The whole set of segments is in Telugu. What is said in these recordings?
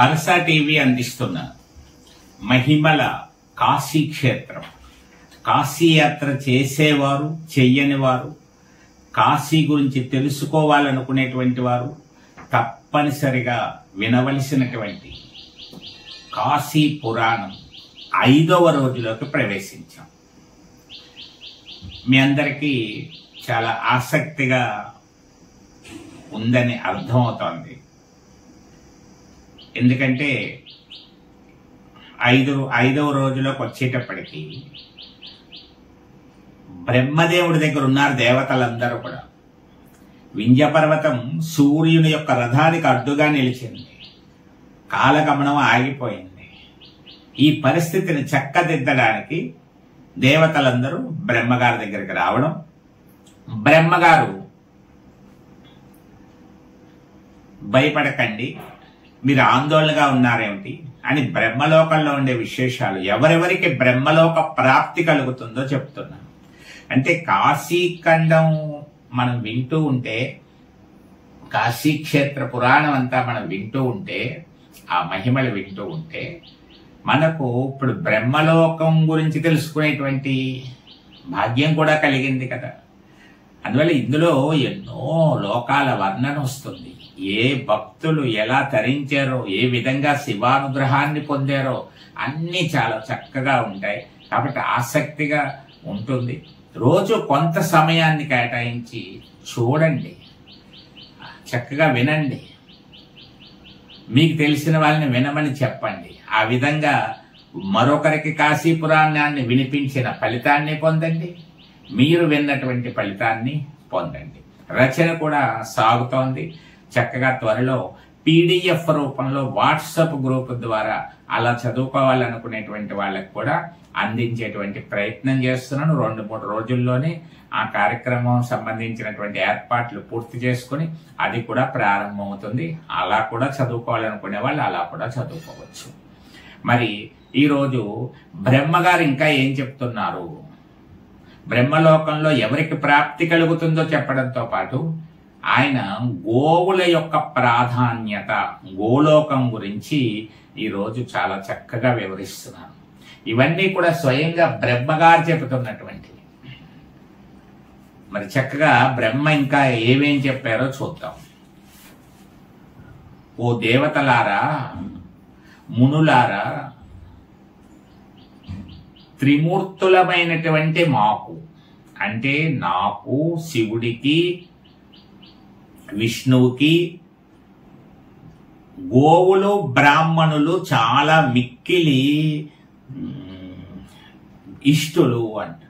పరస టీవీ అందిస్తున్న మహిమల కాశీ క్షేత్రం. కాశీ యాత్ర చేసేవారు, చెయ్యని వారు, కాశీ గురించి తెలుసుకోవాలనుకునేటువంటి వారు తప్పనిసరిగా వినవలసినటువంటి కాశీ పురాణం 5వ రోజులోకి ప్రవేశించాం. మీ అందరికీ చాలా ఆసక్తిగా ఉందని అర్థమవుతోంది. ఎందుకంటే 5వ రోజులోకి వచ్చేటప్పటికి బ్రహ్మదేవుడి దగ్గర ఉన్నారు దేవతలందరూ కూడా. వింధ్య పర్వతం సూర్యుని యొక్క రథానికి అడ్డుగా నిలిచింది. కాలగమనం ఆగిపోయింది. ఈ పరిస్థితిని చక్కదిద్దడానికి దేవతలందరూ బ్రహ్మగారి దగ్గరికి రావడం, బ్రహ్మగారు భయపడకండి, మీరు ఆందోళనగా ఉన్నారేమిటి అని బ్రహ్మలోకంలో ఉండే విశేషాలు, ఎవరెవరికి బ్రహ్మలోక ప్రాప్తి కలుగుతుందో చెప్తున్నాను. అంటే కాశీఖండం మనం వింటూ ఉంటే, కాశీక్షేత్ర పురాణం అంతా మనం వింటూ ఉంటే, ఆ మహిమలు వింటూ ఉంటే మనకు ఇప్పుడు బ్రహ్మలోకం గురించి తెలుసుకునేటువంటి భాగ్యం కూడా కలిగింది కదా. అందువల్ల ఇందులో ఎన్నో లోకాల వర్ణన వస్తుంది. ఏ భక్తులు ఎలా తరించారో, ఏ విధంగా శివానుగ్రహాన్ని పొందారో అన్నీ చాలా చక్కగా ఉంటాయి. కాబట్టి ఆసక్తిగా ఉంటుంది. రోజు కొంత సమయాన్ని కేటాయించి చూడండి, చక్కగా వినండి, మీకు తెలిసిన వాళ్ళని వినమని చెప్పండి. ఆ విధంగా మరొకరికి కాశీ పురాణాన్ని వినిపించిన ఫలితాన్ని పొందండి, మీరు విన్నటువంటి ఫలితాన్ని పొందండి. రచన కూడా సాగుతోంది. చక్కగా త్వరలో PDF రూపంలో వాట్సాప్ గ్రూప్ ద్వారా అలా చదువుకోవాలనుకునేటువంటి వాళ్ళకి కూడా అందించేటువంటి ప్రయత్నం చేస్తున్నాను. 2-3 రోజుల్లోనే ఆ కార్యక్రమం సంబంధించినటువంటి ఏర్పాట్లు పూర్తి చేసుకుని అది కూడా ప్రారంభమవుతుంది. అలా కూడా చదువుకోవాలనుకునే వాళ్ళు అలా కూడా చదువుకోవచ్చు. మరి ఈరోజు బ్రహ్మగారు ఇంకా ఏం చెప్తున్నారు, బ్రహ్మలోకంలో ఎవరికి ప్రాప్తి కలుగుతుందో చెప్పడంతో పాటు ఆయన గోవుల యొక్క ప్రాధాన్యత, గోలోకం గురించి ఈరోజు చాలా చక్కగా వివరిస్తున్నాను. ఇవన్నీ కూడా స్వయంగా బ్రహ్మగారు చెబుతున్నటువంటివి. మరి చక్కగా బ్రహ్మ ఇంకా ఏమేం చెప్పారో చూద్దాం. ఓ దేవతలారా, మునులారా, త్రిమూర్తులమైనటువంటి మాకు, అంటే నాకు, శివుడికి, విష్ణువుకి గోవులు బ్రాహ్మణులు చాలా మిక్కిలి ఇష్టులు అంట.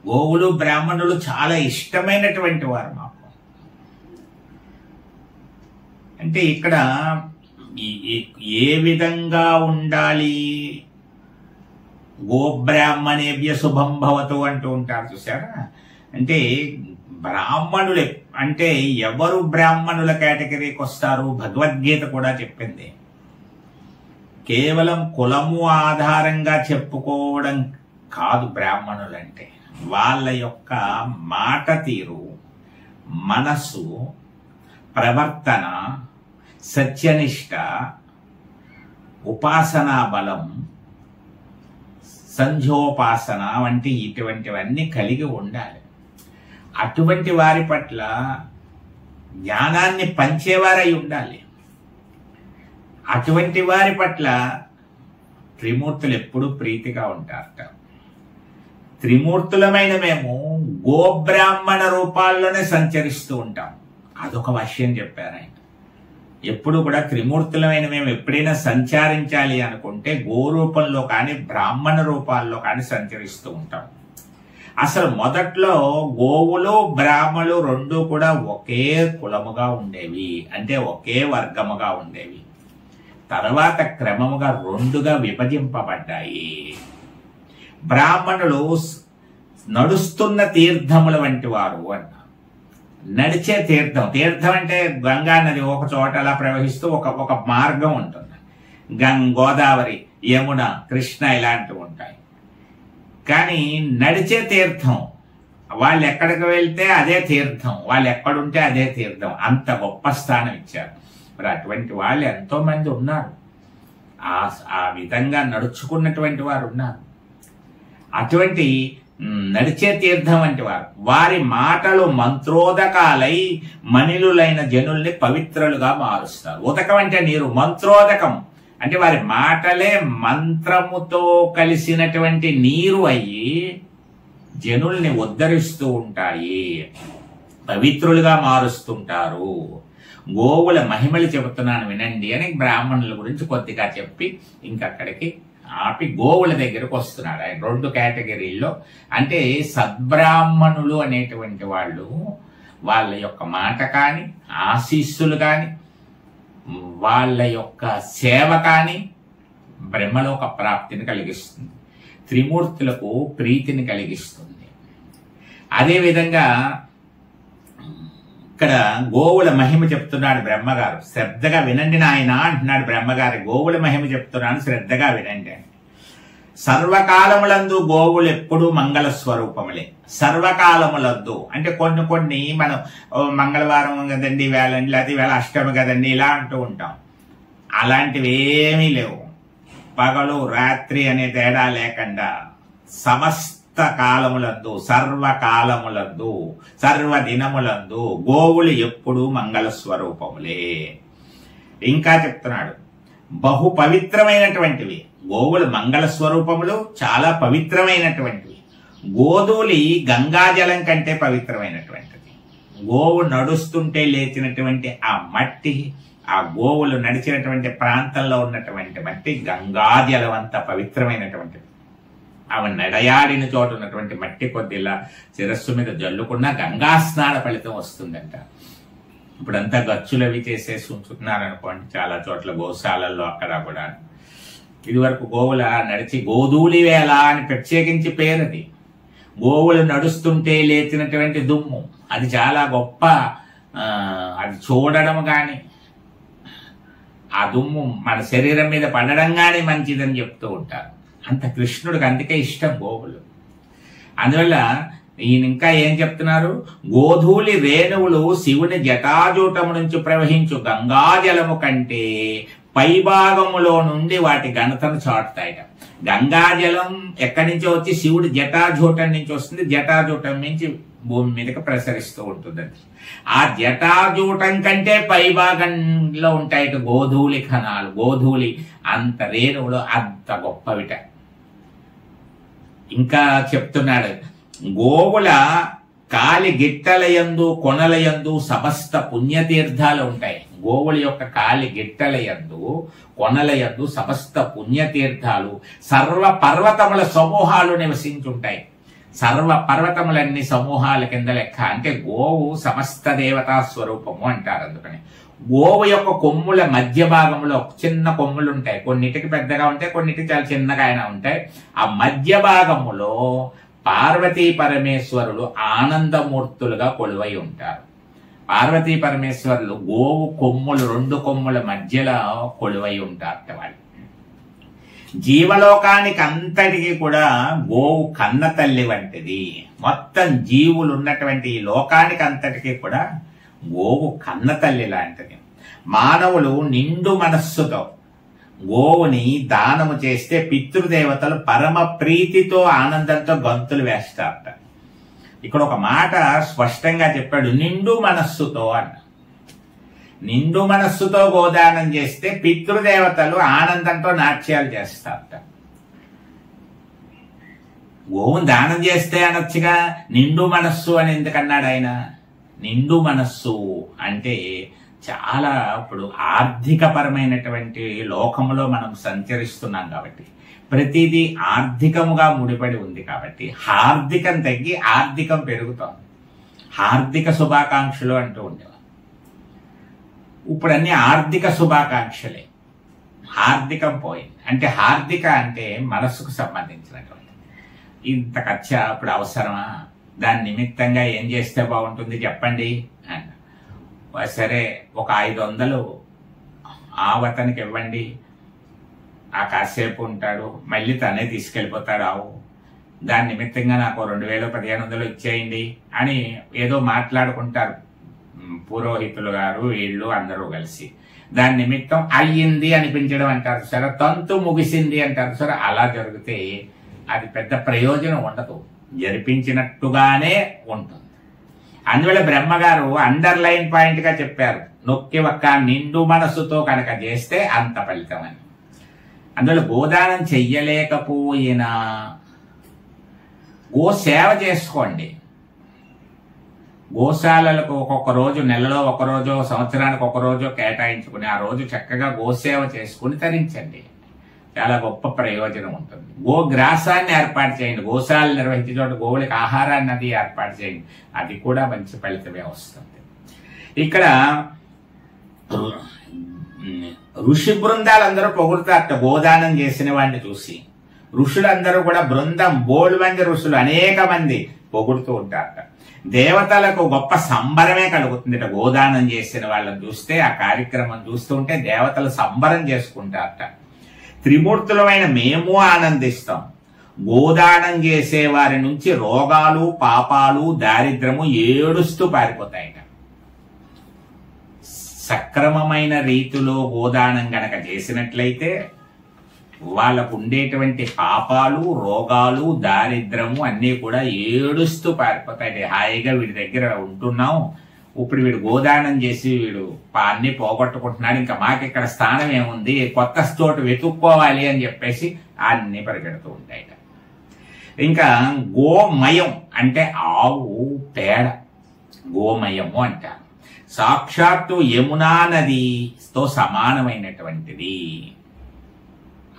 గోవులు బ్రాహ్మణులు చాలా ఇష్టమైనటువంటి వారు మాకు. అంటే ఇక్కడ ఏ విధంగా ఉండాలి, గోబ్రాహ్మణేభ్య శుభం భవతు అంటూ ఉంటారు చూసారా. అంటే బ్రాహ్మణులే అంటే ఎవరు బ్రాహ్మణుల కేటగిరీకి వస్తారు, భగవద్గీత కూడా చెప్పింది. కేవలం కులము ఆధారంగా చెప్పుకోవడం కాదు బ్రాహ్మణులంటే. వాళ్ళ యొక్క మాట తీరు, మనసు, ప్రవర్తన, సత్యనిష్ట, ఉపాసనా బలం, సంధ్యోపాసన వంటి ఇటువంటివన్నీ కలిగి ఉండాలి. అటువంటి వారి పట్ల జ్ఞానాన్ని పంచేవారై ఉండాలి. అటువంటి వారి పట్ల త్రిమూర్తులు ఎప్పుడూ ప్రీతిగా ఉంటారట. త్రిమూర్తులమైన మేము గోబ్రాహ్మణ రూపాల్లోనే సంచరిస్తూ ఉంటాం. అదొక విషయం చెప్పారు ఆయన. ఎప్పుడు కూడా త్రిమూర్తులమైన మేము ఎప్పుడైనా సంచారించాలి అనుకుంటే గోరూపంలో కానీ బ్రాహ్మణ రూపాల్లో కానీ సంచరిస్తూ ఉంటాం. అసలు మొదట్లో గోవులు బ్రాహ్మణులు రెండూ కూడా ఒకే కులముగా ఉండేవి, అంటే ఒకే వర్గముగా ఉండేవి. తర్వాత క్రమముగా 2గా విభజింపబడ్డాయి. బ్రాహ్మణులు నడుస్తున్న తీర్థముల వంటి వారు అన్నారు. నడిచే తీర్థం. తీర్థం అంటే గంగా నది ఒక చోట అలా ప్రవహిస్తూ ఒక మార్గం ఉంటుంది. గోదావరి, యమున, కృష్ణ ఇలాంటివి ఉంటాయి. కానీ నడిచే తీర్థం, వాళ్ళు ఎక్కడికి వెళ్తే అదే తీర్థం, వాళ్ళు ఎక్కడుంటే అదే తీర్థం. అంత గొప్ప స్థానం ఇచ్చారు. మరి అటువంటి వాళ్ళు ఎంతో మంది ఉన్నారు, ఆ విధంగా నడుచుకున్నటువంటి వారు ఉన్నారు. అటువంటి నడిచే తీర్థం వంటి వారు, వారి మాటలు మంత్రోదకాలై మణిలులైన జనుల్ని పవిత్రులుగా మారుస్తారు. ఉదకం అంటే నీరు, మంత్రోదకం అంటే వారి మాటలే మంత్రముతో కలిసినటువంటి నీరు అయ్యి జనుల్ని ఉద్ధరిస్తూ ఉంటాయి, పవిత్రులుగా మారుస్తుంటారు. గోవుల మహిమలు చెబుతున్నాను వినండి అని బ్రాహ్మణుల గురించి కొద్దిగా చెప్పి ఇంకక్కడికి ఆపి గోవుల దగ్గరకు వస్తున్నాడు ఆయన. 2 కేటగిరీల్లో, అంటే సద్బ్రాహ్మణులు అనేటువంటి వాళ్ళు వాళ్ళ యొక్క మాట కానీ, ఆశీస్సులు కానీ, వాళ్ళ యొక్క సేవ కానీ బ్రహ్మలోక ప్రాప్తిని కలిగిస్తుంది, త్రిమూర్తులకు ప్రీతిని కలిగిస్తుంది. అదేవిధంగా ఇక్కడ గోవుల మహిమ చెప్తున్నాడు బ్రహ్మగారు. శ్రద్ధగా వినండి నాయన అంటున్నాడు బ్రహ్మగారి. గోవుల మహిమ చెప్తున్నాను, శ్రద్ధగా వినండి. సర్వకాలములందు గోవులు ఎప్పుడూ మంగళ స్వరూపములే. సర్వకాలములందు అంటే కొన్ని మనం మంగళవారం కదండి వేళండి, లేకపోతే వేళ అష్టమి కదండి ఇలా అంటూ ఉంటాం. అలాంటివి ఏమీ లేవు. పగలు రాత్రి అనే తేడా లేకుండా సమస్త కాలములందు, సర్వకాలములందు, సర్వదినములందు గోవులు ఎప్పుడూ మంగళ స్వరూపములే. ఇంకా చెప్తున్నాడు, బహు పవిత్రమైనటువంటివి గోవులు. మంగళ స్వరూపములు, చాలా పవిత్రమైనటువంటివి. గోధూళి గంగాజలం కంటే పవిత్రమైనటువంటిది. గోవు నడుస్తుంటే లేచినటువంటి ఆ మట్టి, ఆ గోవులు నడిచినటువంటి ప్రాంతంలో ఉన్నటువంటి మట్టి గంగాజలం అంత పవిత్రమైనటువంటిది. ఆమె నడయాడిన చోట ఉన్నటువంటి మట్టి కొద్దిలా శిరస్సు మీద జల్లుకున్నా గంగా స్నాన ఫలితం వస్తుందంట. ఇప్పుడంతా గచ్చులు అవి చేసేసి ఉంచుతున్నారనుకోండి చాలా చోట్ల, గోశాలల్లో అక్కడ కూడా. ఇదివరకు గోవుల నడిచి గోధూళి వేళ అని ప్రత్యేకించి పేరుది. గోవులు నడుస్తుంటే లేచినటువంటి దుమ్ము అది చాలా గొప్ప. అది చూడడం కానీ, ఆ దుమ్ము మన శరీరం మీద పడడం కానీ మంచిదని చెప్తూ ఉంటారు. అంత కృష్ణుడికి అందుకే ఇష్టం గోవులు. అందువల్ల ఈయన ఇంకా ఏం చెప్తున్నారు, గోధూళి రేణువులు శివుని జటాజూటము నుంచి ప్రవహించు గంగాజలము కంటే పైభాగములో నుండి వాటి ఘనతను చాటుతాయట. గంగాజలం ఎక్కడి నుంచో వచ్చి శివుడి జటాజూటం నుంచి వస్తుంది, జటాజూటం నుంచి భూమి మీదకి ప్రసరిస్తూ ఉంటుందండి. ఆ జటాజూటం కంటే పైభాగంలో ఉంటాయి గోధూళి కణాలు. గోధూళి అంత రేణువులు అంత గొప్పవిట. ఇంకా చెప్తున్నాడు, గోవుల కాలి గిట్టలయందు కొనలయందు సమస్త పుణ్యతీర్థాలు ఉంటాయి. గోవుల యొక్క కాలి గిట్టలయందు కొనలయందు సమస్త పుణ్యతీర్థాలు, సర్వ పర్వతముల సమూహాలు నివసించుంటాయి. సర్వ పర్వతములన్నీ సమూహాల కింద లెక్క. అంటే గోవు సమస్త దేవతా స్వరూపము అంటారు. అందుకని గోవు యొక్క కొమ్ముల మధ్య భాగంలో చిన్న కొమ్ములు ఉంటాయి. కొన్నిటికి పెద్దగా ఉంటాయి, కొన్నిటికి చాలా చిన్నగా అయినా ఉంటాయి. ఆ మధ్య భాగములో పార్వతీ పరమేశ్వరులు ఆనందమూర్తులుగా కొలువై ఉంటారు. పార్వతీ పరమేశ్వరులు గోవు కొమ్ములు, 2 కొమ్ముల మధ్యలో కొలువై ఉంటారు. వాళ్ళు జీవలోకానికి అంతటికి కూడా గోవు కన్న తల్లి వంటిది. మొత్తం జీవులు ఉన్నటువంటి ఈ లోకానికి అంతటికి కూడా గోవు కన్న తల్లి లాంటిది. మానవులు నిండు మనస్సుతో గోవుని దానము చేస్తే పితృదేవతలు పరమ ప్రీతితో ఆనందంతో గంతులు వేస్తారట. ఇక్కడ ఒక మాట స్పష్టంగా చెప్పాడు, నిండు మనస్సుతో అన్న. నిండు మనస్సుతో గోదానం చేస్తే పితృదేవతలు ఆనందంతో నాట్యాలు చేస్తారట. గోవును దానం చేస్తే అనొచ్చుగా, నిండు మనస్సు అని ఎందుకన్నాడు ఆయన? నిండు మనస్సు అంటే చాలా ఇప్పుడు ఆర్థికపరమైనటువంటి లోకంలో మనం సంచరిస్తున్నాం కాబట్టి ప్రతిదీ ఆర్థికముగా ముడిపడి ఉంది కాబట్టి హార్దికం తగ్గి ఆర్థికం పెరుగుతోంది. హార్దిక శుభాకాంక్షలు అంటూ ఉండేవారు. ఇప్పుడు అన్ని ఆర్థిక శుభాకాంక్షలే. హార్దికం పోయింది. అంటే హార్దిక అంటే మనస్సుకు సంబంధించినటువంటి ఇంత ఖర్చు ఇప్పుడు అవసరమా? దాని నిమిత్తంగా ఏం చేస్తే బాగుంటుంది చెప్పండి? సరే ఒక 500 ఆవతనికి ఇవ్వండి, ఆ కాసేపు ఉంటాడు, మళ్ళీ తనే తీసుకెళ్ళిపోతాడు ఆవు, దాని నిమిత్తంగా నాకు 2000 1500 ఇచ్చేయండి అని ఏదో మాట్లాడుకుంటారు పురోహితులు గారు వీళ్ళు అందరూ కలిసి. దాని నిమిత్తం అయ్యింది అనిపించడం అంటారు సరే, తంతు ముగిసింది అంటారు సరే. అలా జరిగితే అది పెద్ద ప్రయోజనం ఉండదు, జరిపించినట్టుగానే ఉంటుంది. అందువల్ల బ్రహ్మగారు అండర్లైన్ పాయింట్ గా చెప్పారు, నొక్కి ఒక్క నిండు మనసుతో కనుక చేస్తే అంత ఫలితం అని. అందువల్ల గోదానం చెయ్యలేకపోయినా గో సేవ చేసుకోండి. గోశాలలకు ఒక్కొక్క రోజు, నెలలో ఒక రోజు, సంవత్సరానికి ఒక రోజు కేటాయించుకుని ఆ రోజు చక్కగా గోసేవ చేసుకుని తరించండి, చాలా గొప్ప ప్రయోజనం ఉంటుంది. గోగ్రాసాన్ని ఏర్పాటు చేయండి, గోశాలను నిర్వహించే చోట గోవులకి ఆహారాన్ని అది ఏర్పాటు చేయండి, అది కూడా మంచి ఫలితమే వస్తుంది. ఇక్కడ ఋషి బృందాలందరూ పొగుడుతారట గోదానం చేసిన వాడిని చూసి. ఋషులందరూ కూడా బృందం, బోల్డ్ మంది ఋషులు అనేక మంది పొగుడుతూ ఉంటారట. దేవతలకు గొప్ప సంబరమే కలుగుతుంది గోదానం చేసిన వాళ్ళని చూస్తే. ఆ కార్యక్రమం చూస్తుంటే దేవతలు సంబరం చేసుకుంటారట. త్రిమూర్తులమైన మేము ఆనందిస్తాం. గోదానం చేసే వారి నుంచి రోగాలు, పాపాలు, దారిద్రము ఏడుస్తూ పారిపోతాయట. సక్రమమైన రీతిలో గోదానం గనక చేసినట్లయితే వాళ్ళకు ఉండేటువంటి పాపాలు, రోగాలు, దారిద్రము అన్నీ కూడా ఏడుస్తూ పారిపోతాయి. హాయిగా వీడి దగ్గర ఉంటున్నాం, ఇప్పుడు వీడు గోదానం చేసి వీడు అన్ని పోగొట్టుకుంటున్నాడు, ఇంకా మాకు ఇక్కడ స్థానం ఏముంది, కొత్త చోటు వెతుక్కోవాలి అని చెప్పేసి అన్ని పరిగెడుతూ ఉంటాయి. ఇంకా గోమయం అంటే ఆవు పేడ, గోమయము అంటారు. సాక్షాత్తు యమునా నదితో సమానమైనటువంటిది.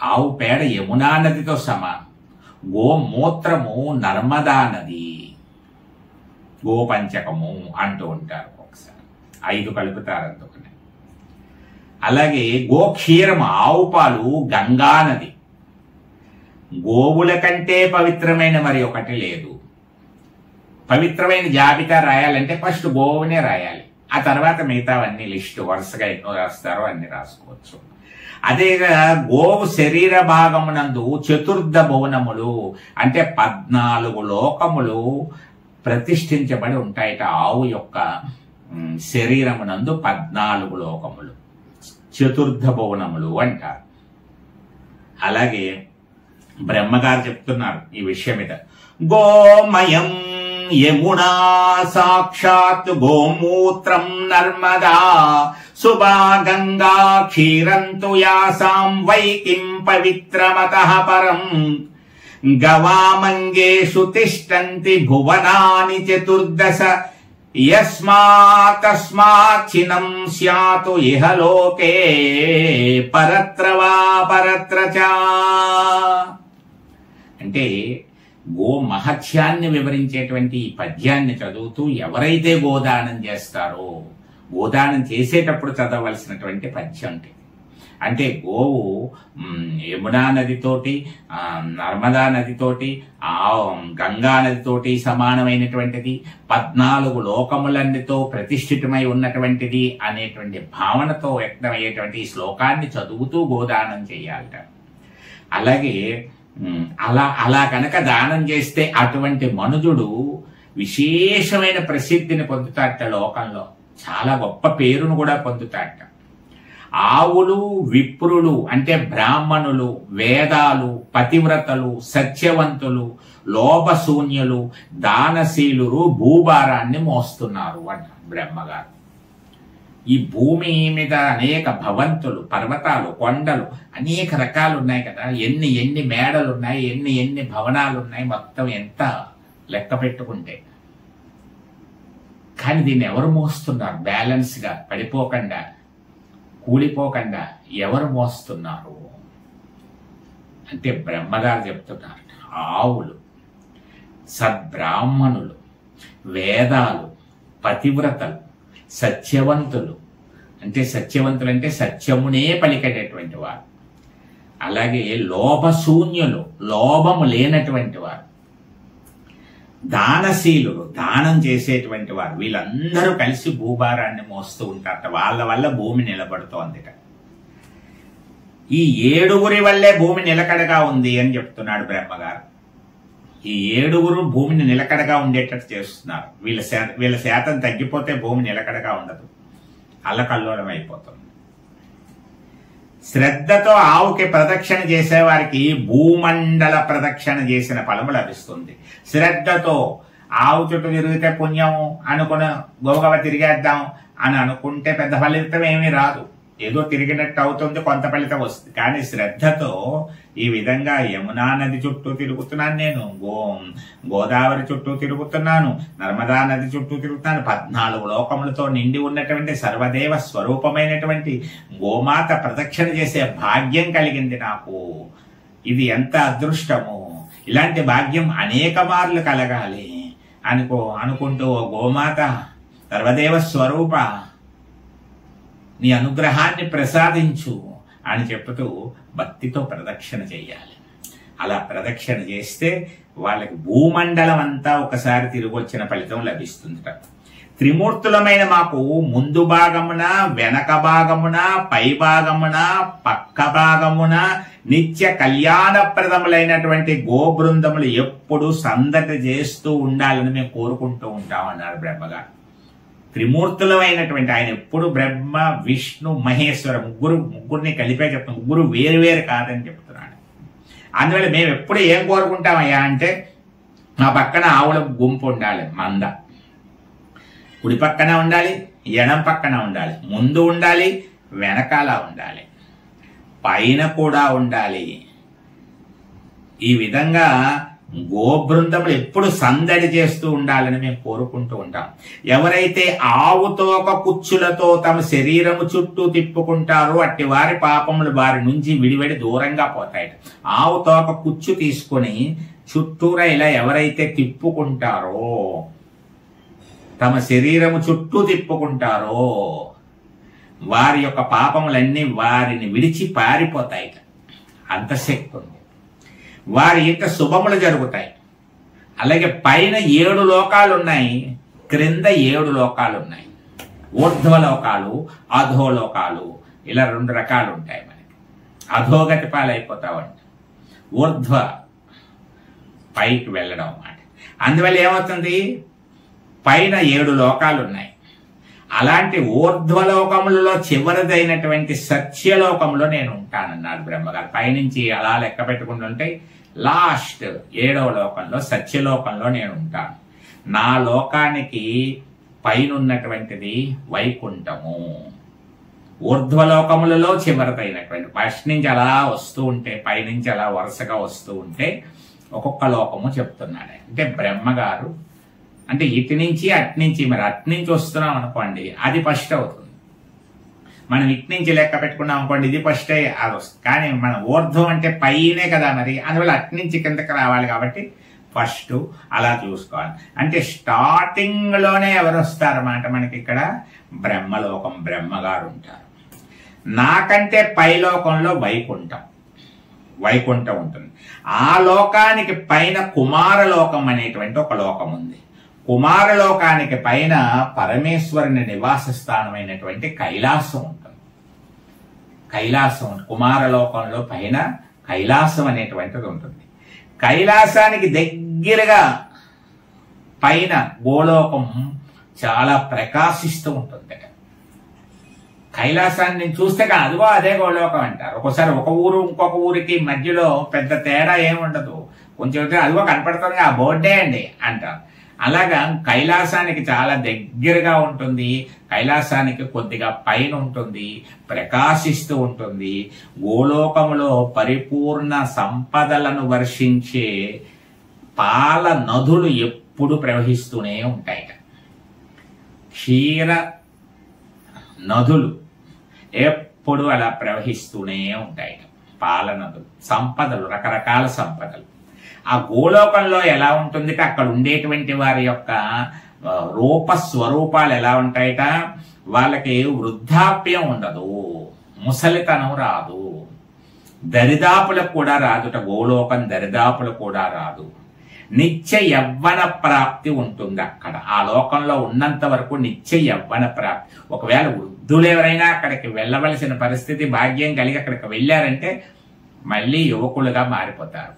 ఆవు పేడ యమునా నదితో సమానం. గోమూత్రము నర్మదా నది, గోపంచకము అంటూ ఉంటారు. ఒకసారి 5 కలుపుతారు అందుకని. అలాగే గోక్షీరం, ఆవు పాలు గంగా నది. గోవుల కంటే పవిత్రమైన మరి ఒకటి లేదు. పవిత్రమైన జాబితా రాయాలంటే ఫస్ట్ గోవునే రాయాలి, ఆ తర్వాత మిగతావన్నీ లిస్టు వరుసగా ఎన్నో రాస్తారో అన్ని రాసుకోవచ్చు. అదే గోవు శరీర భాగమునందు 4 భువనములు అంటే 14 లోకములు ప్రతిష్ఠించబడి ఉంటాయిట. ఆవు యొక్క శరీరమునందు 14 లోకములు, 4 భువనములు అంటారు. అలాగే బ్రహ్మగారు చెప్తున్నారు ఈ విషయం మీద. గోమయం యమునా సాక్షాత్ గోమూత్రం నర్మదా సుభా గంగా క్షీరంతు యాసాం వైకిం పవిత్రమతః పరం గవామంగేషు తిష్టంతి భువనాని 14 యస్మాతస్మాచ్చినం స్యాతు ఇహలోకే పరత్ర వా పరత్ర చ. అంటే గో మహత్యాన్ని వివరించేటువంటి ఈ పద్యాన్ని చదువుతూ ఎవరైతే గోదానం చేస్తారో, గోదానం చేసేటప్పుడు చదవలసినటువంటి పద్యం అంటే గోవు యమునా నదితోటి, నర్మదా నదితోటి, గంగా నదితోటి సమానమైనటువంటిది, 14 లోకములన్నితో ప్రతిష్ఠితమై ఉన్నటువంటిది అనేటువంటి భావనతో వ్యక్తమయ్యేటువంటి ఈ శ్లోకాన్ని చదువుతూ గోదానం చేయాలట. అలాగే అలా కనుక దానం చేస్తే అటువంటి మనుజుడు విశేషమైన ప్రసిద్ధిని పొందుతాడట లోకంలో, చాలా గొప్ప పేరును కూడా పొందుతాడట. ఆవులు, విప్రులు అంటే బ్రాహ్మణులు, వేదాలు, పతివ్రతలు, సత్యవంతులు, లోభశూన్యులు, దానశీలురు భూభారాన్ని మోస్తున్నారు అంట బ్రహ్మగారు. ఈ భూమి మీద అనేక భవంతులు, పర్వతాలు, కొండలు అనేక రకాలు ఉన్నాయి కదా. ఎన్ని మేడలు ఉన్నాయి, ఎన్ని భవనాలు ఉన్నాయి, మొత్తం ఎంత లెక్క పెట్టుకుంటే. కానీ దీన్ని ఎవరు మోస్తున్నారు? బ్యాలెన్స్ గా పడిపోకుండా, కూలిపోకుండా ఎవరు మోస్తున్నారు అంటే బ్రహ్మగారు చెప్తున్నారు. ఆవులు, సద్బ్రాహ్మణులు, వేదాలు, పతివ్రతలు, సత్యవంతులు అంటే సత్యమునే పలికేటటువంటి వారు. అలాగే లోభశూన్యులు, లోభము లేనటువంటి వారు, దానశీలులు, దానం చేసేటువంటి వారు, వీళ్ళందరూ కలిసి భూభారాన్ని మోస్తూ ఉంటారట. వాళ్ళ వల్ల భూమి నిలబడుతోందిట. ఈ 7 వల్లే భూమి నిలకడగా ఉంది అని చెప్తున్నాడు బ్రహ్మగారు. ఈ 7 భూమిని నిలకడగా ఉండేటట్టు చేస్తున్నారు. వీళ్ళ శాతం తగ్గిపోతే భూమి నిలకడగా ఉండదు, అల్లకల్లోలం అయిపోతుంది. శ్రద్ధతో ఆవుకి ప్రదక్షిణ చేసేవారికి భూమండల ప్రదక్షిణ చేసిన ఫలము లభిస్తుంది. శ్రద్ధతో ఆవు చుట్టూ తిరిగితే పుణ్యం అనుకుని గోగవ తిరిగేద్దాం అని అనుకుంటే పెద్ద ఫలితం ఏమీ రాదు. ఏదో తిరిగినట్టు అవుతుంది, కొంత ఫలితం వస్తుంది. కానీ శ్రద్ధతో ఈ విధంగా యమునా నది చుట్టూ తిరుగుతున్నాను, నేను గోదావరి చుట్టూ తిరుగుతున్నాను, నర్మదా నది చుట్టూ తిరుగుతున్నాను, 14 లోకములతో నిండి ఉన్నటువంటి సర్వదేవ స్వరూపమైనటువంటి గోమాత ప్రదక్షిణ చేసే భాగ్యం కలిగింది నాకు. ఇది ఎంత అదృష్టము! ఇలాంటి భాగ్యం అనేక మార్లు కలగాలి అనుకుంటూ, గోమాత సర్వదేవ స్వరూప నీ అనుగ్రహాన్ని ప్రసాదించు అని చెప్తూ భక్తితో ప్రదక్షిణ చెయ్యాలి. అలా ప్రదక్షిణ చేస్తే వాళ్ళకి భూమండలం అంతా ఒకసారి తిరిగి వచ్చిన ఫలితం లభిస్తుంది. త్రిమూర్తులమైన మాకు ముందు భాగమున, వెనక భాగమున, పై భాగమున, పక్క భాగమున నిత్య కళ్యాణప్రదములైనటువంటి గోబృందములు ఎప్పుడు సందడి చేస్తూ ఉండాలని మేము కోరుకుంటూ ఉంటామన్నారు బ్రహ్మగారు. త్రిమూర్తులమైనటువంటి ఆయన ఎప్పుడు బ్రహ్మ, విష్ణు, మహేశ్వర ముగ్గురిని కలిపే చెప్తాం. ముగ్గురు వేరు వేరు కాదని చెప్తున్నాడు. అందువల్ల మేము ఎప్పుడు ఏం కోరుకుంటామయ్యా అంటే, మా పక్కన ఆవుల గుంపు ఉండాలి, మంద కుడి పక్కన ఉండాలి, ఎడం పక్కన ఉండాలి, ముందు ఉండాలి, వెనకాల ఉండాలి, పైన కూడా ఉండాలి. ఈ విధంగా గోబృందములు ఎప్పుడు సందడి చేస్తూ ఉండాలని మేము కోరుకుంటూ ఉంటాం. ఎవరైతే ఆవుతోక కుచ్చులతో తమ శరీరము చుట్టూ తిప్పుకుంటారో అట్టి వారి పాపములు వారి నుంచి విడివడి దూరంగా పోతాయి. ఆవుతోక కుచ్చు తీసుకొని చుట్టూరా ఇలా ఎవరైతే తిప్పుకుంటారో, తమ శరీరము చుట్టూ తిప్పుకుంటారో, వారి యొక్క పాపములన్నీ వారిని విడిచి పారిపోతాయి. అంత శక్తి ఉంది. వారి ఇంత శుభములు జరుగుతాయి. అలాగే పైన 7 లోకాలు ఉన్నాయి, క్రింద 7 లోకాలు ఉన్నాయి. ఊర్ధ్వలోకాలు, అధోలోకాలు, ఇలా 2 రకాలు ఉంటాయి. మనకి అధోగతి పాలైపోతామంట, ఊర్ధ్వ పైకి వెళ్ళడం అన్నమాట. అందువల్ల ఏమవుతుంది, పైన 7 లోకాలు ఉన్నాయి. అలాంటి ఊర్ధ్వలోకములలో చివరిదైనటువంటి సత్యలోకంలో నేను ఉంటానన్నాడు బ్రహ్మగారు. పైనుంచి అలా లెక్క పెట్టుకుంటుంటే లాస్ట్ 7వ లోకంలో, సత్యలోకంలో నేను ఉంటాను. నా లోకానికి పైనున్నటువంటిది వైకుంఠము. ఊర్ధ్వలోకములలో చివరిదైనటువంటి, ఫస్ట్ నుంచి అలా వస్తూ ఉంటే, పైనుంచి అలా వరుసగా వస్తూ ఉంటే ఒక్కొక్క లోకము చెప్తున్నాడు. అంటే బ్రహ్మగారు అంటే ఇటు నుంచి అటు నుంచి, మరి అటు నుంచి వస్తున్నాం అనుకోండి, అది ఫస్ట్ అవుతుంది. మనం ఇటు నుంచి లెక్క పెట్టుకున్నాం అనుకోండి, ఇది ఫస్ట్ అది వస్తుంది. కానీ మన ఊర్ధ్వం అంటే పైనే కదా, మరి అందువల్ల అటు నుంచి కిందకి రావాలి. కాబట్టి ఫస్ట్ అలా చూసుకోవాలి. అంటే స్టార్టింగ్ లోనే ఎవరు వస్తారన్నమాట మనకి ఇక్కడ? బ్రహ్మలోకం, బ్రహ్మగారు ఉంటారు. నాకంటే పై లోకంలో వైకుంఠం ఉంటుంది. ఆ లోకానికి పైన కుమారలోకం అనేటువంటి ఒక లోకం ఉంది. కుమారలోకానికి పైన పరమేశ్వరుని నివాస స్థానమైనటువంటి కైలాసం ఉంటుంది. కుమారలోకంలో పైన కైలాసం అనేటువంటిది ఉంటుంది. కైలాసానికి దగ్గరగా పైన గోలోకం చాలా ప్రకాశిస్తూ ఉంటుంది. కైలాసాన్ని చూస్తే కానీ అదిగో అదే గోలోకం అంటారు. ఒకసారి ఒక ఊరు ఇంకొక ఊరికి మధ్యలో పెద్ద తేడా ఏముండదు, కొంచెం అదిగో కనపడుతుంది, ఆ బోర్డే అండి అంటారు. అలాగా కైలాసానికి చాలా దగ్గరగా ఉంటుంది. కైలాసానికి కొద్దిగా పైన ఉంటుంది, ప్రకాశిస్తూ ఉంటుంది. గోలోకములో పరిపూర్ణ సంపదలను వర్షించే పాల నదులు ఎప్పుడు ప్రవహిస్తూనే ఉంటాయి. క్షీర నదులు ఎప్పుడు అలా ప్రవహిస్తూనే ఉంటాయి. పాల నదులు, సంపదలు, రకరకాల సంపదలు. ఆ గోలోకంలో ఎలా ఉంటుందిట, అక్కడ ఉండేటువంటి వారి యొక్క రూప స్వరూపాలు ఎలా ఉంటాయట? వాళ్ళకి వృద్ధాప్యం ఉండదు, ముసలితనం రాదు, దరిదాపులకు కూడా రాదుట. గోలోకం దరిదాపులకు కూడా రాదు. నిత్య యవ్వన ప్రాప్తి ఉంటుంది అక్కడ. ఆ లోకంలో ఉన్నంత వరకు నిత్య యవ్వన ప్రాప్తి. ఒకవేళ వృద్ధులు ఎవరైనా అక్కడికి వెళ్ళవలసిన పరిస్థితి భాగ్యం కలిగి అక్కడికి వెళ్ళారంటే మళ్ళీ యువకులుగా మారిపోతారు,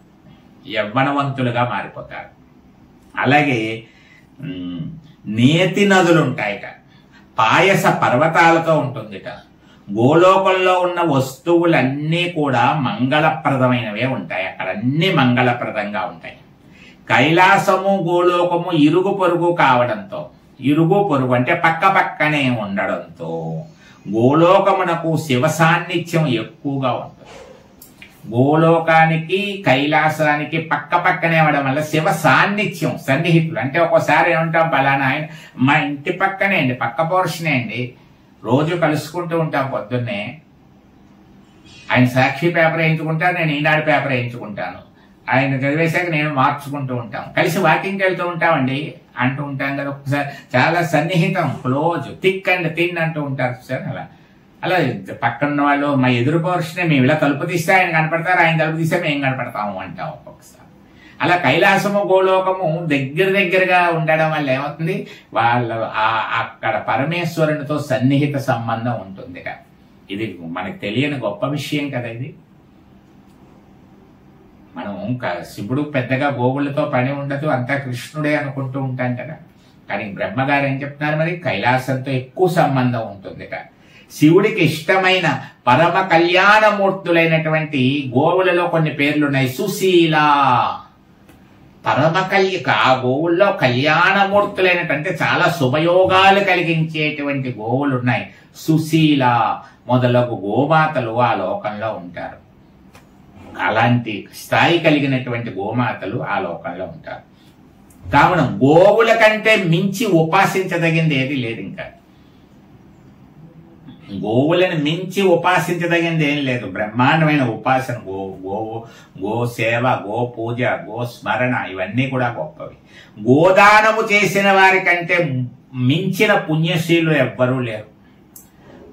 యవ్వనవంతులుగా మారిపోతారు. అలాగే నేతి నదులు ఉంటాయిట, పాయస పర్వతాలతో ఉంటుందిట. గోలోకంలో ఉన్న వస్తువులన్నీ కూడా మంగళప్రదమైనవే ఉంటాయి, అక్కడ అన్ని మంగళప్రదంగా ఉంటాయి. కైలాసము గోలోకము ఇరుగు పొరుగు కావడంతో, ఇరుగు పొరుగు అంటే పక్క పక్కనే ఉండడంతో గోలోకమునకు శివ సాన్నిధ్యం ఎక్కువగా ఉంటుంది. గోలోకానికి కైలాసానికి పక్క పక్కనే అవడం వల్ల శివ సాన్నిధ్యం, సన్నిహితులు. అంటే ఒక్కోసారి ఏమంటాం, పలానా ఆయన మా ఇంటి పక్కనే అండి, పక్క పోర్షనే అండి, రోజు కలుసుకుంటూ ఉంటాం. పొద్దున్నే ఆయన సాక్షి పేపర్ వేయించుకుంటారు, నేను ఈనాడు పేపర్ వేయించుకుంటాను. ఆయన చదివేశాక నేను మార్చుకుంటూ ఉంటాం, కలిసి వాకింగ్కి వెళ్తూ ఉంటామండి అంటూ ఉంటాం కదా. ఒకసారి చాలా సన్నిహితం, క్లోజ్, థిక్ అండ్ థిన్ అంటూ ఉంటారు సార్. అలా పక్కన వాళ్ళు మా ఎదురు పోర్షనే, మేము ఇలా తలుపు తీస్తే ఆయన కనపడతారు, ఆయన తలుపు తీస్తే మేము కనపడతాము అంటాం ఒక్కొక్కసారి. అలా కైలాసము గోలోకము దగ్గరగా ఉండడం వల్ల ఏమవుతుంది, వాళ్ళ అక్కడ పరమేశ్వరునితో సన్నిహిత సంబంధం ఉంటుంది. ఇది మనకు తెలియని గొప్ప విషయం కదా ఇది. మనం శివుడు పెద్దగా గోవులతో పని ఉండదు, అంతా కృష్ణుడే అనుకుంటూ ఉంటాం కదా. కానీ బ్రహ్మగారు ఏం చెప్తున్నారు, మరి కైలాసంతో ఎక్కువ సంబంధం ఉంటుంది. శివుడికి ఇష్టమైన పరమ కళ్యాణమూర్తులైనటువంటి గోవులలో కొన్ని పేర్లున్నాయి. సుశీల, పరమ ఆ గోవుల్లో కళ్యాణమూర్తులైనటువంటి చాలా శుభయోగాలు కలిగించేటువంటి గోవులు ఉన్నాయి. సుశీల మొదలగు గోమాతలు ఆ లోకంలో ఉంటారు. అలాంటి స్థాయి కలిగినటువంటి గోమాతలు ఆ లోకంలో ఉంటారు. కావున గోవుల కంటే మించి ఉపాసించదగింది ఏది లేదు. ఇంకా గోవులను మించి ఉపాసించదగింది ఏం లేదు. బ్రహ్మాండమైన ఉపాసన, గో సేవ, గో పూజ, గో స్మరణ, ఇవన్నీ కూడా గొప్పవి. గోదానము చేసిన వారి కంటే మించిన పుణ్యశీలులు ఎవ్వరూ లేరు.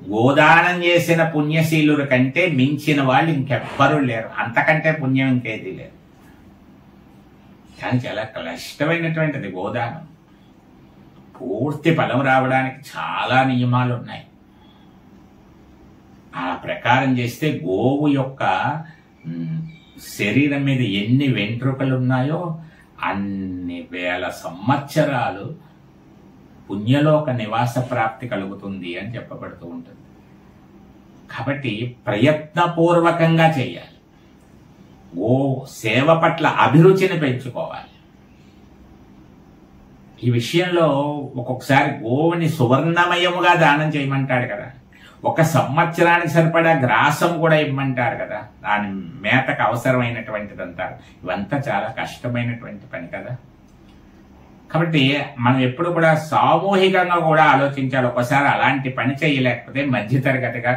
గోదానం చేసిన పుణ్యశీలుల కంటే మించిన వాళ్ళు ఇంకెవ్వరూ లేరు. అంతకంటే పుణ్యం ఇంకేది లేదు. కానీ చాలా క్లిష్టమైనటువంటిది గోదానం. పూర్తి ఫలం రావడానికి చాలా నియమాలు ఉన్నాయి. ఆ ప్రకారం చేస్తే గోవు యొక్క శరీరం మీద ఎన్ని వెంట్రుకలు ఉన్నాయో అన్ని వేల సంవత్సరాలు పుణ్యలోక నివాస ప్రాప్తి కలుగుతుంది అని చెప్పబడుతూ ఉంటుంది. కాబట్టి ప్రయత్నపూర్వకంగా చేయాలి. గో సేవ పట్ల అభిరుచిని పెంచుకోవాలి. ఈ విషయంలో ఒక్కొక్కసారి గోవుని సువర్ణమయముగా దానం చేయమంటాడు కదా. ఒక సంవత్సరానికి సరిపడా గ్రాసం కూడా ఇవ్వమంటారు కదా, దాని మేతకు అవసరమైనటువంటిదంతా. ఇవంతా చాలా కష్టమైనటువంటి పని కదా. కాబట్టి మనం ఎప్పుడు కూడా సామూహికంగా కూడా ఆలోచించాలి. ఒకసారి అలాంటి పని చేయలేకపోతే మధ్యతరగతిగా,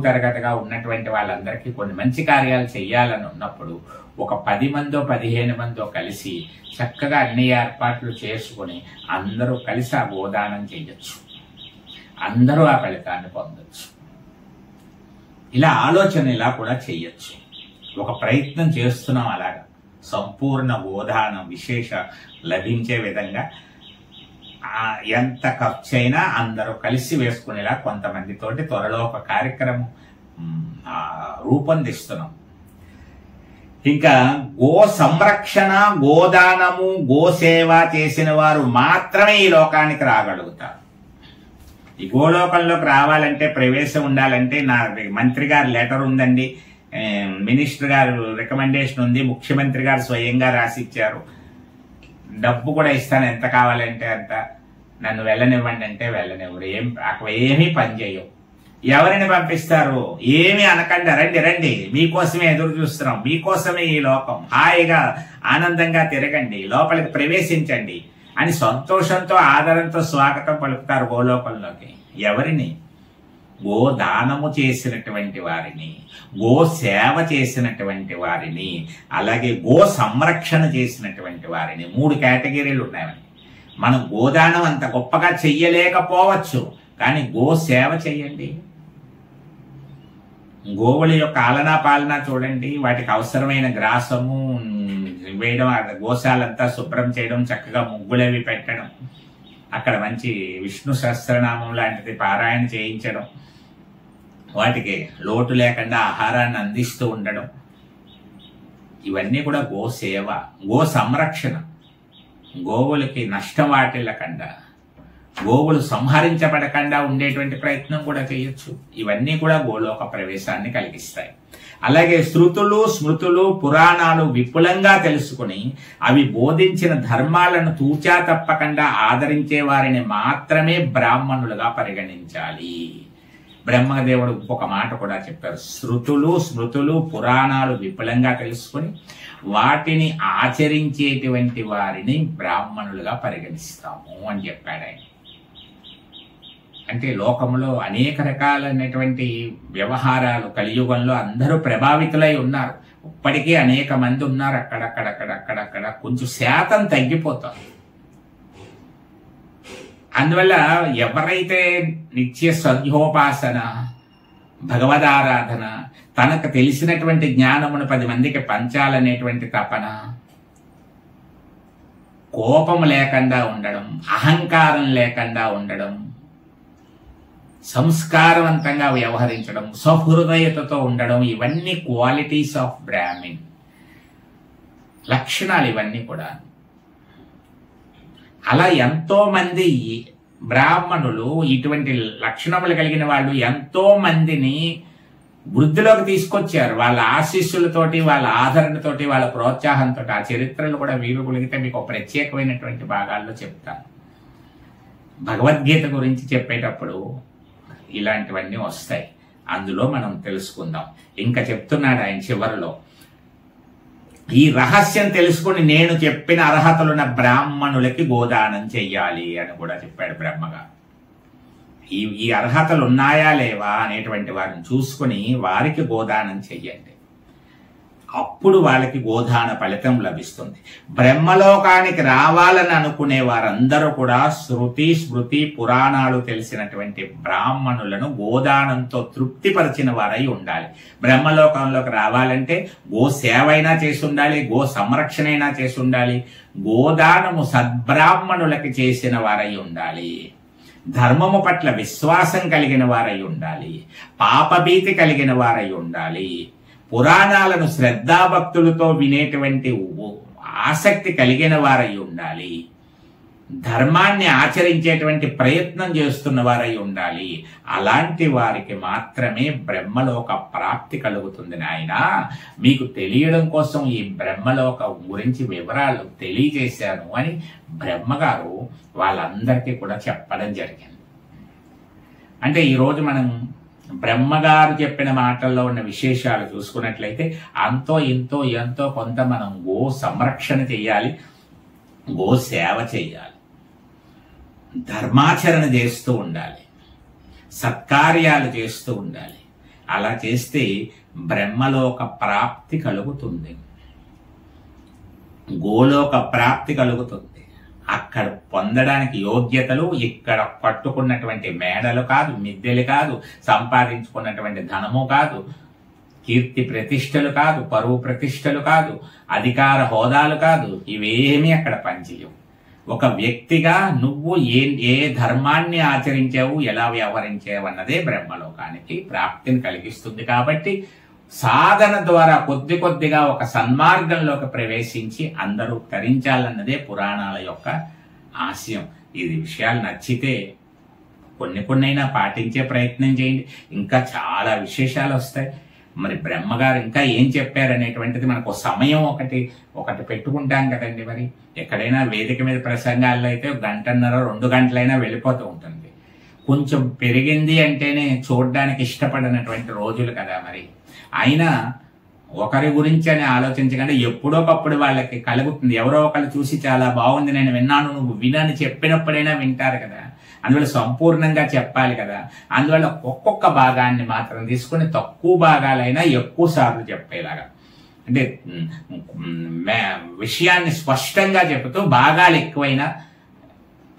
తరగతిగా ఉన్నటువంటి వాళ్ళందరికీ కొన్ని మంచి కార్యాలు చేయాలని ఉన్నప్పుడు ఒక 10 మందో 15 మందో కలిసి చక్కగా అన్ని ఏర్పాట్లు చేసుకుని అందరూ కలిసి ఆ గోదానం చేయొచ్చు, అందరూ ఆ ఫలితాన్ని పొందొచ్చు. ఇలా ఆలోచన ఇలా కూడా చెయ్యొచ్చు. ఒక ప్రయత్నం చేస్తున్నాం అలాగా సంపూర్ణ గోదానం విశేష లభించే విధంగా. ఎంత ఖర్చు అయినా అందరూ కలిసి వేసుకునేలా కొంతమందితోటి త్వరలో ఒక కార్యక్రమం రూపొందిస్తున్నాం. ఇంకా గో సంరక్షణ, గోదానము, గోసేవ చేసిన వారు మాత్రమే ఈ లోకానికి రాగలుగుతారు. ఈ గోలోకంలోకి రావాలంటే, ప్రవేశం ఉండాలంటే, నా మంత్రి గారు లెటర్ ఉందండి, మినిస్టర్ గారు రికమెండేషన్ ఉంది, ముఖ్యమంత్రి గారు స్వయంగా రాసిచ్చారు, డబ్బు కూడా ఇస్తాను ఎంత కావాలంటే అంత, నన్ను వెళ్ళనివ్వండి అంటే వెళ్ళనివ్వరు. ఏమీ పని చేయవు. ఎవరిని పంపిస్తారు? ఏమి అనకండి, రండి రండి, మీకోసమే ఎదురు చూస్తున్నాం, మీకోసమే ఈ లోకం, హాయిగా ఆనందంగా తిరగండి, లోపలికి ప్రవేశించండి అని సంతోషంతో ఆదరంతో స్వాగతం పలుకుతారు గోలోకంలోకి. ఎవరిని? గోదానము చేసినటువంటి వారిని, గో సేవ చేసినటువంటి వారిని, అలాగే గో సంరక్షణ చేసినటువంటి వారిని. 3 కేటగిరీలు ఉన్నాయండి. మనం గోదానం అంత గొప్పగా చెయ్యలేకపోవచ్చు, కానీ గో సేవ చెయ్యండి. గోవుల యొక్క ఆలనా పాలన చూడండి, వాటికి అవసరమైన గ్రాసము వేయడం, గోశాలంతా శుభ్రం చేయడం, చక్కగా ముగ్గులవి పెట్టడం, అక్కడ మంచి విష్ణు సహస్రనామం లాంటిది పారాయణ చేయించడం, వాటికి లోటు లేకుండా ఆహారాన్ని అందిస్తూ ఉండడం, ఇవన్నీ కూడా గో సేవ, గో సంరక్షణ. గోవులకి నష్టం వాటిల్లకుండా, గోవులు సంహరించబడకుండా ఉండేటువంటి ప్రయత్నం కూడా చేయొచ్చు. ఇవన్నీ కూడా గోలోక ప్రవేశాన్ని కలిగిస్తాయి. అలాగే శృతులు, స్మృతులు, పురాణాలు విపులంగా తెలుసుకుని అవి బోధించిన ధర్మాలను తూచా తప్పకుండా ఆదరించే వారిని మాత్రమే బ్రాహ్మణులుగా పరిగణించాలి. బ్రహ్మదేవుడు ఇంకొక మాట కూడా చెప్పారు, శృతులు, స్మృతులు, పురాణాలు విపులంగా తెలుసుకుని వాటిని ఆచరించేటువంటి వారిని బ్రాహ్మణులుగా పరిగణిస్తాము అని చెప్పాడు ఆయన. అంటే లోకంలో అనేక రకాలైనటువంటి వ్యవహారాలు కలియుగంలో అందరూ ప్రభావితులై ఉన్నారు. ఇప్పటికీ అనేక మంది ఉన్నారు, అక్కడక్కడ కొంచెం శాతం తగ్గిపోతారు. అందువల్ల ఎవరైతే నిత్య సద్యోపాసన, భగవదారాధన, తనకు తెలిసినటువంటి జ్ఞానమును 10 మందికి పంచాలనేటువంటి తపన, కోపం లేకుండా ఉండడం, అహంకారం లేకుండా ఉండడం, సంస్కారవంతంగా వ్యవహరించడం, సహృదయతతో ఉండడం, ఇవన్నీ క్వాలిటీస్ ఆఫ్ బ్రాహ్మిన్ లక్షణాలు. ఇవన్నీ కూడా అలా ఎంతో మంది బ్రాహ్మణులు, ఇటువంటి లక్షణములు కలిగిన వాళ్ళు ఎంతో మందిని వృద్ధిలోకి తీసుకొచ్చారు. వాళ్ళ ఆశీస్సులతోటి, వాళ్ళ ఆదరణతోటి, వాళ్ళ ప్రోత్సాహంతో. ఆ చరిత్రలు కూడా వీరుగలిగితే మీకు ఒక ప్రత్యేకమైనటువంటి భాగాల్లో చెప్తాను. భగవద్గీత గురించి చెప్పేటప్పుడు ఇలాంటివన్నీ వస్తాయి, అందులో మనం తెలుసుకుందాం. ఇంకా చెప్తున్నాడు ఆయన చివరిలో, ఈ రహస్యం తెలుసుకుని నేను చెప్పిన అర్హతలున్న బ్రాహ్మణులకి గోదానం చెయ్యాలి అని కూడా చెప్పాడు బ్రహ్మగారు. ఈ అర్హతలు ఉన్నాయా లేవా అనేటువంటి వారిని చూసుకుని వారికి గోదానం చెయ్యండి. అప్పుడు వాళ్ళకి గోదాన ఫలితం లభిస్తుంది. బ్రహ్మలోకానికి రావాలని అనుకునే వారందరూ కూడా శృతి, స్మృతి, పురాణాలు తెలిసినటువంటి బ్రాహ్మణులను గోదానంతో తృప్తిపరిచిన వారై ఉండాలి. బ్రహ్మలోకంలోకి రావాలంటే గో సేవ అయినా చేసి ఉండాలి, గో సంరక్షణ అయినా చేసి ఉండాలి, గోదానము సద్బ్రాహ్మణులకి చేసిన వారై ఉండాలి, ధర్మము పట్ల విశ్వాసం కలిగిన వారై ఉండాలి, పాపభీతి కలిగిన వారై ఉండాలి, పురాణాలను శ్రద్ధాభక్తులతో వినేటువంటి ఆసక్తి కలిగిన వారై ఉండాలి, ధర్మాన్ని ఆచరించేటువంటి ప్రయత్నం చేస్తున్న వారై ఉండాలి. అలాంటి వారికి మాత్రమే బ్రహ్మలోక ప్రాప్తి కలుగుతుంది. నాయన, మీకు తెలియడం కోసం ఈ బ్రహ్మలోకం గురించి వివరాలు తెలియజేశాను అని బ్రహ్మగారు వాళ్ళందరికీ కూడా చెప్పడం జరిగింది. అంటే ఈరోజు మనం బ్రహ్మగారు చెప్పిన మాటల్లో ఉన్న విశేషాలు చూసుకున్నట్లయితే అంతో ఇంతో ఎంతో కొంత మనం గో సంరక్షణ చెయ్యాలి, గో సేవ చెయ్యాలి, ధర్మాచరణ చేస్తూ ఉండాలి, సత్కార్యాలు చేస్తూ ఉండాలి. అలా చేస్తే బ్రహ్మలోక ప్రాప్తి కలుగుతుంది, గోలోక ప్రాప్తి కలుగుతుంది. అక్కడ పొందడానికి యోగ్యతలు ఇక్కడ పట్టుకున్నటువంటి మేడలు కాదు, మిద్దెలు కాదు, సంపాదించుకున్నటువంటి ధనము కాదు, కీర్తి ప్రతిష్టలు కాదు, పరువు ప్రతిష్టలు కాదు, అధికార హోదాలు కాదు, ఇవేమీ అక్కడ పనిచేయవు. ఒక వ్యక్తిగా నువ్వు ఏ ధర్మాన్ని ఆచరించావు, ఎలా వ్యవహరించావు అన్నదే బ్రహ్మలోకానికి ప్రాప్తిని కలిగిస్తుంది. కాబట్టి సాధన ద్వారా కొద్ది కొద్దిగా ఒక సన్మార్గంలోకి ప్రవేశించి అందరూ తరించాలన్నదే పురాణాల యొక్క ఆశయం. ఇది విషయాలు నచ్చితే కొన్నైనా పాటించే ప్రయత్నం చేయండి. ఇంకా చాలా విశేషాలు వస్తాయి. మరి బ్రహ్మగారు ఇంకా ఏం చెప్పారనేటువంటిది మనకు సమయం ఒకటి పెట్టుకుంటాం కదండి. మరి ఎక్కడైనా వేదిక మీద ప్రసంగాల్లో అయితే 1.5 2 గంటలైనా వెళ్ళిపోతూ ఉంటుంది. కొంచెం పెరిగింది అంటేనే చూడడానికి ఇష్టపడినటువంటి రోజులు కదా. మరి అయినా ఒకరి గురించి అని ఆలోచించకుండా ఎప్పుడోకప్పుడు వాళ్ళకి కలుగుతుంది. ఎవరో ఒకళ్ళు చూసి చాలా బాగుంది, నేను విన్నాను, నువ్వు వినని చెప్పినప్పుడైనా వింటారు కదా. అందువల్ల సంపూర్ణంగా చెప్పాలి కదా. అందువల్ల ఒక్కొక్క భాగాన్ని మాత్రం తీసుకుని తక్కువ భాగాలైనా ఎక్కువ సార్లు చెప్పేలాగా, అంటే విషయాన్ని స్పష్టంగా చెబుతూ భాగాలు ఎక్కువైనా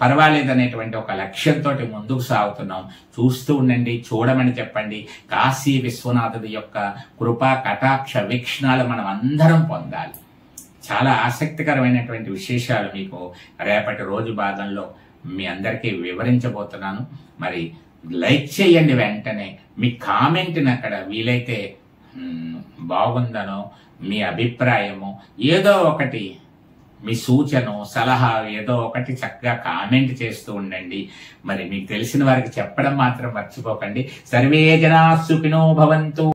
పర్వాలేదనేటువంటి ఒక లక్ష్యంతో ముందుకు సాగుతున్నాం. చూస్తూ ఉండండి, చూడమని చెప్పండి. కాశీ విశ్వనాథుడి యొక్క కృపా కటాక్ష వీక్షణాలు మనం అందరం పొందాలి. చాలా ఆసక్తికరమైనటువంటి విశేషాలు మీకు రేపటి రోజు భాగంలో మీ అందరికీ వివరించబోతున్నాను. మరి లైక్ చేయండి, వెంటనే మీ కామెంట్ని అక్కడ వీలైతే బాగుందనో మీ అభిప్రాయము ఏదో ఒకటి, మీ సూచన సలహా ఏదో ఒకటి చక్కగా కామెంట్ చేస్తూ ఉండండి. మరి మీకు తెలిసిన వారికి చెప్పడం మాత్రం మర్చిపోకండి. సర్వే జనా సుఖినో భవంతు.